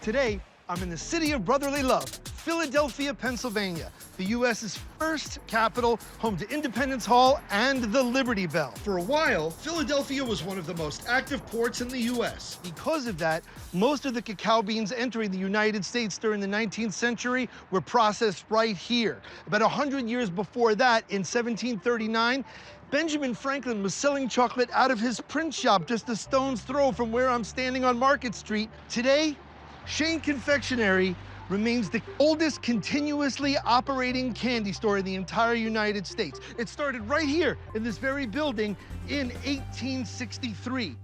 Today, I'm in the city of brotherly love, Philadelphia, Pennsylvania, the U.S.'s first capital, home to Independence Hall and the Liberty Bell. For a while, Philadelphia was one of the most active ports in the U.S. Because of that, most of the cacao beans entering the United States during the 19th century were processed right here. About 100 years before that, in 1739, Benjamin Franklin was selling chocolate out of his print shop just a stone's throw from where I'm standing on Market Street. Today, Shane Confectionery remains the oldest continuously operating candy store in the entire United States. It started right here in this very building in 1863.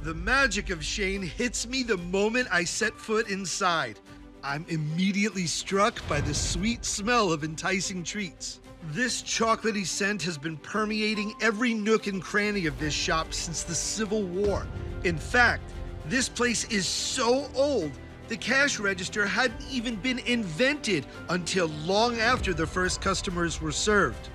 The magic of Shane hits me the moment I set foot inside. I'm immediately struck by the sweet smell of enticing treats. This chocolatey scent has been permeating every nook and cranny of this shop since the Civil War. In fact, this place is so old, the cash register hadn't even been invented until long after the first customers were served.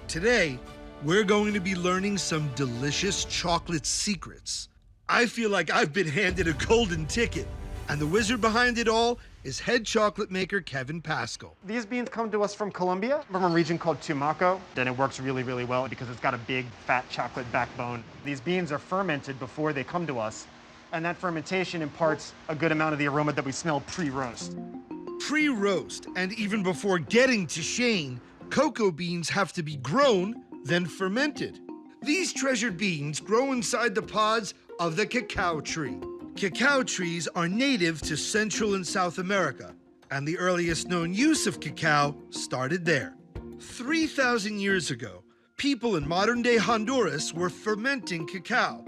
Today, we're going to be learning some delicious chocolate secrets. I feel like I've been handed a golden ticket, and the wizard behind it all is head chocolate maker Kevin Pascal. These beans come to us from Colombia, from a region called Tumaco. Then it works really, really well because it's got a big, fat chocolate backbone. These beans are fermented before they come to us, and that fermentation imparts a good amount of the aroma that we smell pre-roast. Pre-roast, and even before getting to Shane, cocoa beans have to be grown, then fermented. These treasured beans grow inside the pods of the cacao tree. Cacao trees are native to Central and South America, and the earliest known use of cacao started there. 3,000 years ago, people in modern-day Honduras were fermenting cacao.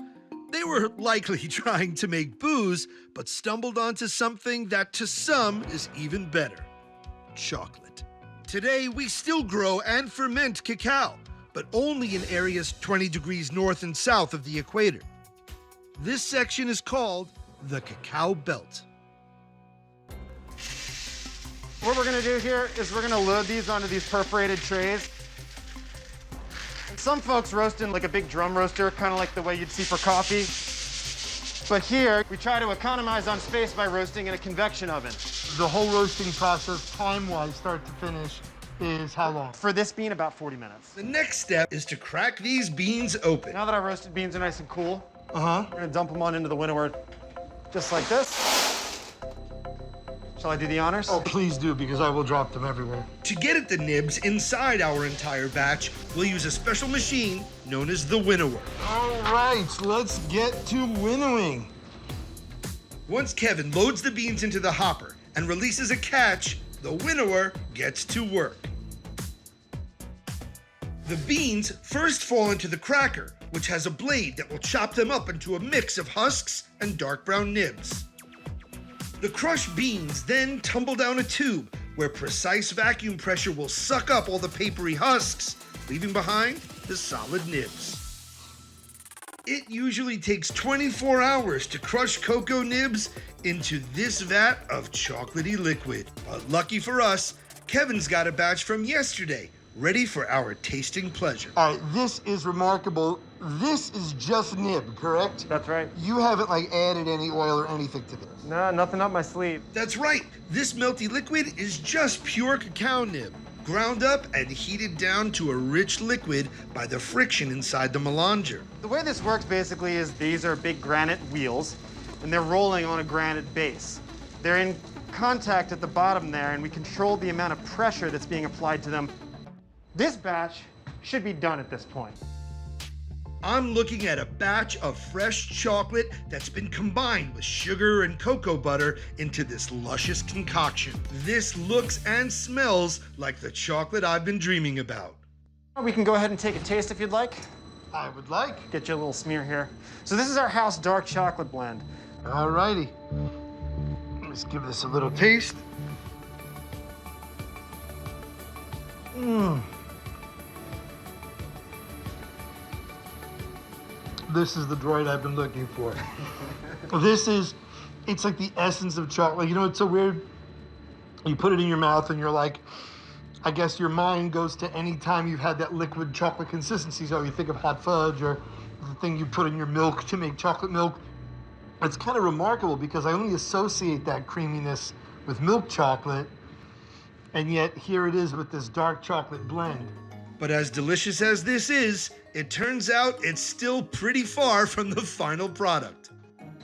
They were likely trying to make booze, but stumbled onto something that to some is even better: chocolate. Today, we still grow and ferment cacao, but only in areas 20 degrees north and south of the equator. This section is called the Cacao Belt. What we're gonna do here is we're gonna load these onto these perforated trays. And some folks roast in like a big drum roaster, kind of like the way you'd see for coffee. But here, we try to economize on space by roasting in a convection oven. The whole roasting process, time-wise, start to finish, is how long? For this bean, about 40 minutes. The next step is to crack these beans open. Now that our roasted beans are nice and cool, Uh-huh. we're gonna dump them on into the winnower, just like this. Shall I do the honors? Oh, please do, because I will drop them everywhere. To get at the nibs inside our entire batch, we'll use a special machine known as the winnower. All right, let's get to winnowing. Once Kevin loads the beans into the hopper and releases a catch, the winnower gets to work. The beans first fall into the cracker, which has a blade that will chop them up into a mix of husks and dark brown nibs. The crushed beans then tumble down a tube where precise vacuum pressure will suck up all the papery husks, leaving behind the solid nibs. It usually takes 24 hours to crush cocoa nibs into this vat of chocolatey liquid. But lucky for us, Kevin's got a batch from yesterday, ready for our tasting pleasure. All right, this is remarkable. This is just nib, correct? That's right. You haven't added any oil or anything to this. No, nothing up my sleeve. That's right. This melty liquid is just pure cacao nib, ground up and heated down to a rich liquid by the friction inside the melanger. The way this works basically is these are big granite wheels, and they're rolling on a granite base. They're in contact at the bottom there, and we control the amount of pressure that's being applied to them. This batch should be done at this point. I'm looking at a batch of fresh chocolate that's been combined with sugar and cocoa butter into this luscious concoction. This looks and smells like the chocolate I've been dreaming about. We can go ahead and take a taste if you'd like. I would like. Get you a little smear here. So this is our house dark chocolate blend. All righty. Let's give this a little taste. This is the droid I've been looking for. It's like the essence of chocolate. You know, it's so weird. You put it in your mouth and you're like, I guess your mind goes to any time you've had that liquid chocolate consistency. So you think of hot fudge or the thing you put in your milk to make chocolate milk. It's kind of remarkable because I only associate that creaminess with milk chocolate, and yet here it is with this dark chocolate blend. But as delicious as this is, it turns out it's still pretty far from the final product.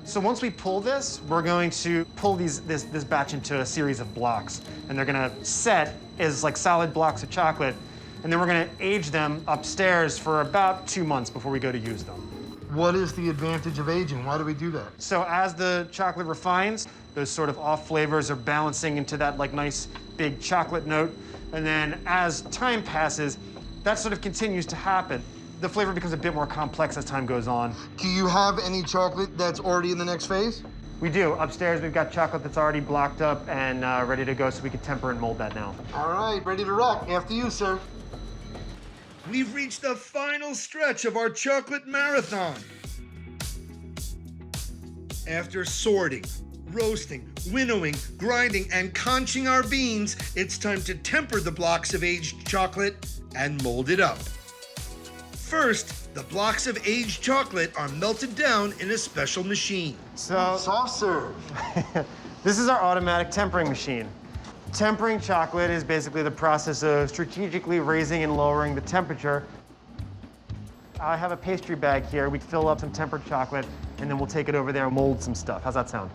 So once we pull this, we're going to pull this batch into a series of blocks, and they're gonna set as like solid blocks of chocolate, and then we're gonna age them upstairs for about 2 months before we go to use them. What is the advantage of aging? Why do we do that? So as the chocolate refines, those sort of off flavors are balancing into that like nice big chocolate note, and then as time passes, that sort of continues to happen. The flavor becomes a bit more complex as time goes on. Do you have any chocolate that's already in the next phase? We do. Upstairs, we've got chocolate that's already blocked up and ready to go, so we can temper and mold that now. All right, ready to rock. After you, sir. We've reached the final stretch of our chocolate marathon. After sorting, roasting, winnowing, grinding, and conching our beans, it's time to temper the blocks of aged chocolate and mold it up. First, the blocks of aged chocolate are melted down in a special machine. So, Soft serve. this is our automatic tempering machine. Tempering chocolate is basically the process of strategically raising and lowering the temperature. I have a pastry bag here. We fill up some tempered chocolate, and then we'll take it over there and mold some stuff. How's that sound?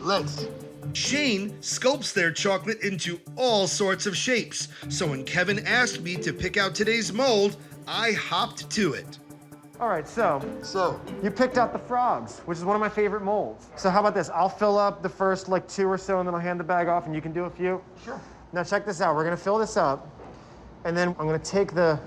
Let's. Shane sculpts their chocolate into all sorts of shapes. So when Kevin asked me to pick out today's mold, I hopped to it. All right, so you picked out the frogs, which is one of my favorite molds. So how about this? I'll fill up the first like 2 or so, and then I'll hand the bag off, and you can do a few. Sure. Now check this out. We're gonna fill this up, and then I'm gonna take the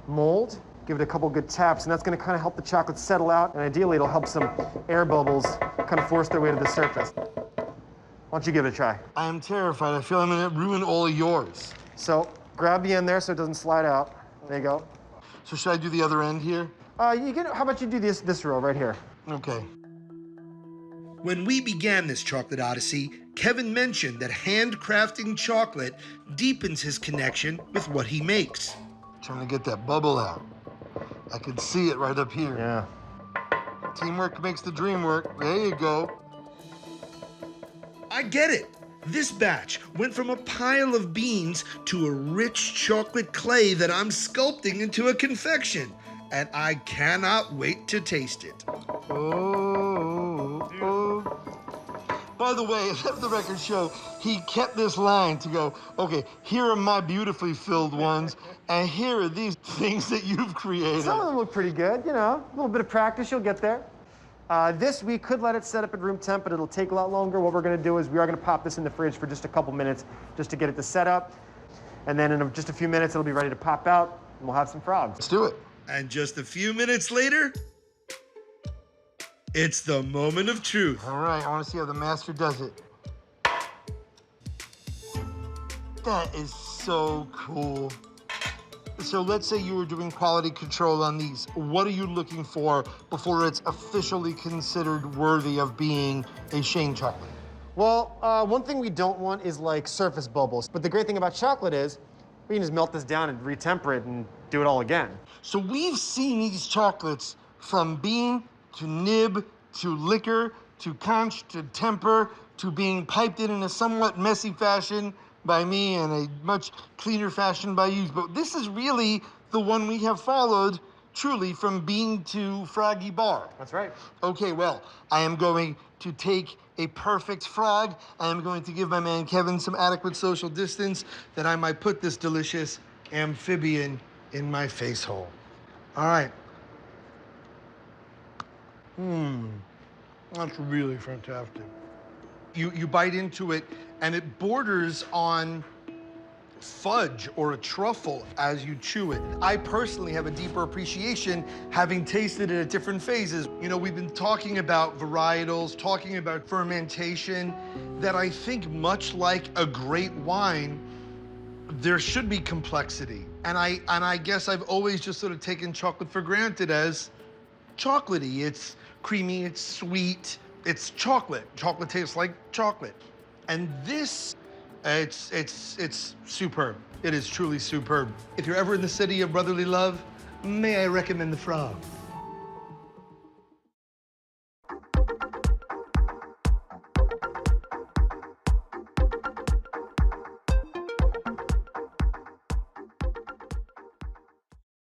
mold, give it a couple good taps, and that's gonna kind of help the chocolate settle out, and ideally it'll help some air bubbles kind of force their way to the surface. Why don't you give it a try? I am terrified. I feel I'm gonna ruin all of yours. So grab the end there so it doesn't slide out. There you go. So should I do the other end here? How about you do this row right here? Okay. When we began this chocolate odyssey, Kevin mentioned that handcrafting chocolate deepens his connection with what he makes. Trying to get that bubble out. I can see it right up here. Yeah. Teamwork makes the dream work. There you go. I get it. This batch went from a pile of beans to a rich chocolate clay that I'm sculpting into a confection, and I cannot wait to taste it. Oh. By the way, let the record show, he kept this line to go, okay, here are my beautifully filled ones, and here are these things that you've created. Some of them look pretty good, you know. A little bit of practice, you'll get there. This, we could let it set up at room temp, but it'll take a lot longer. What we're gonna do is we are gonna pop this in the fridge for just a couple minutes just to get it to set up. And then in just a few minutes, it'll be ready to pop out, and we'll have some frogs. Let's do it. And just a few minutes later, it's the moment of truth. All right, I wanna see how the master does it. That is so cool. So let's say you were doing quality control on these. What are you looking for before it's officially considered worthy of being a Shane chocolate? Well, one thing we don't want is like surface bubbles. But the great thing about chocolate is we can just melt this down and retemper it and do it all again. So we've seen these chocolates from bean to nib to liquor to conch to temper to being piped in a somewhat messy fashion by me and a much cleaner fashion by you. But this is really the one we have followed truly from bean to froggy bar. That's right. Okay, well, I am going to take a perfect frog. I am going to give my man Kevin some adequate social distance that I might put this delicious amphibian in my face hole. All right. That's really fantastic. You bite into it, and it borders on fudge or a truffle as you chew it. I personally have a deeper appreciation having tasted it at different phases. You know, we've been talking about varietals, talking about fermentation, that I think much like a great wine, there should be complexity. And I guess I've always just sort of taken chocolate for granted as chocolatey. It's creamy, it's sweet, it's chocolate. Chocolate tastes like chocolate. And this, it's superb. It is truly superb. If you're ever in the city of brotherly love, may I recommend the frog?